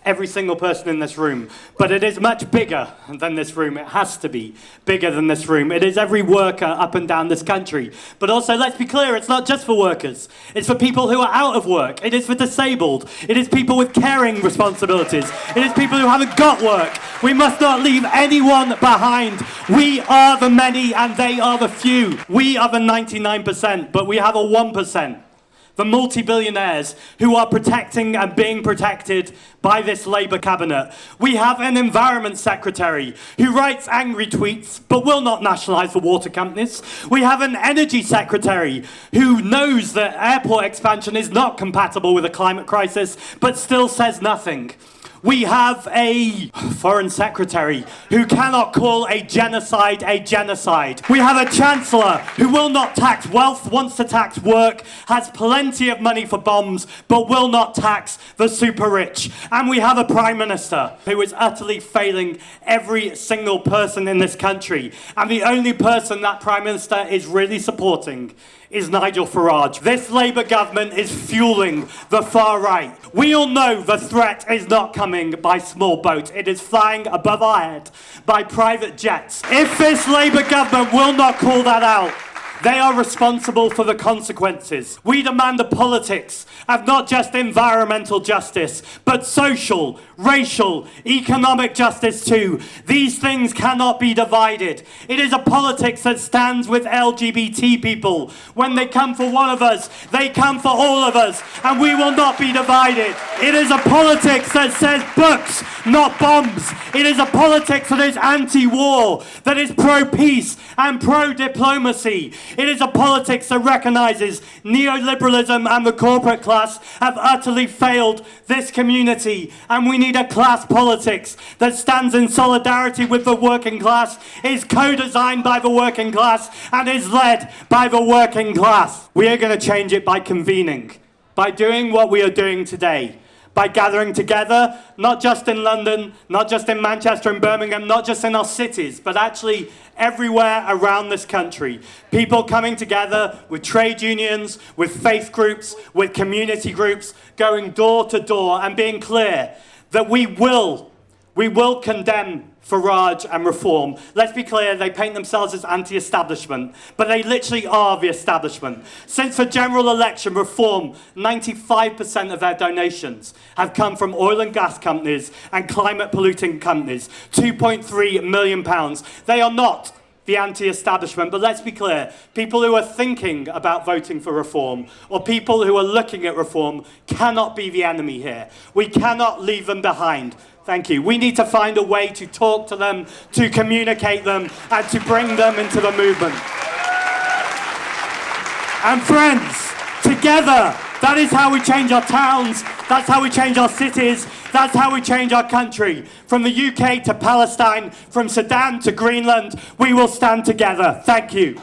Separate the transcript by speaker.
Speaker 1: every single person in this room, but it is much bigger than this room. It has to be bigger than this room. It is every worker up and down this country. But also, let's be clear, it's not just for workers. It's for people who are out of work. It is for disabled. It is people with caring responsibilities. It is people who haven't got work. We must not leave anyone behind. We are the many and they are the few. We are the 99%, but we have a 1%. The multi-billionaires who are protecting and being protected by this Labour cabinet. We have an environment secretary who writes angry tweets but will not nationalise the water companies. We have an energy secretary who knows that airport expansion is not compatible with a climate crisis but still says nothing. We have a foreign secretary who cannot call a genocide a genocide. We have a chancellor who will not tax wealth, wants to tax work, has plenty of money for bombs, but will not tax the super rich. And we have a prime minister who is utterly failing every single person in this country. And the only person that prime minister is really supporting is Nigel Farage. This Labour government is fueling the far right. We all know the threat is not coming by small boat. It is flying above our head by private jets. If this Labour government will not call that out, they are responsible for the consequences. We demand the politics of not just environmental justice, but social, racial, economic justice too. These things cannot be divided. It is a politics that stands with LGBT people. When they come for one of us, they come for all of us, and we will not be divided. It is a politics that says books, not bombs. It is a politics that is anti-war, that is pro-peace and pro-diplomacy. It is a politics that recognises neoliberalism and the corporate class have utterly failed this community, and we need a class politics that stands in solidarity with the working class, is co-designed by the working class, and is led by the working class. We are going to change it by convening, by doing what we are doing today. By gathering together, not just in London, not just in Manchester and Birmingham, not just in our cities, but actually everywhere around this country. People coming together with trade unions, with faith groups, with community groups, going door to door and being clear that we will condemn Farage and Reform. Let's be clear, they paint themselves as anti-establishment, but they literally are the establishment. Since the general election, Reform, 95% of their donations have come from oil and gas companies and climate polluting companies, £2.3 million. They are not the anti-establishment, but let's be clear, people who are thinking about voting for Reform or people who are looking at Reform cannot be the enemy here. We cannot leave them behind. Thank you. We need to find a way to talk to them, to communicate them, and to bring them into the movement. And friends, together, that is how we change our towns, that's how we change our cities, that's how we change our country. From the UK to Palestine, from Sudan to Greenland, we will stand together. Thank you.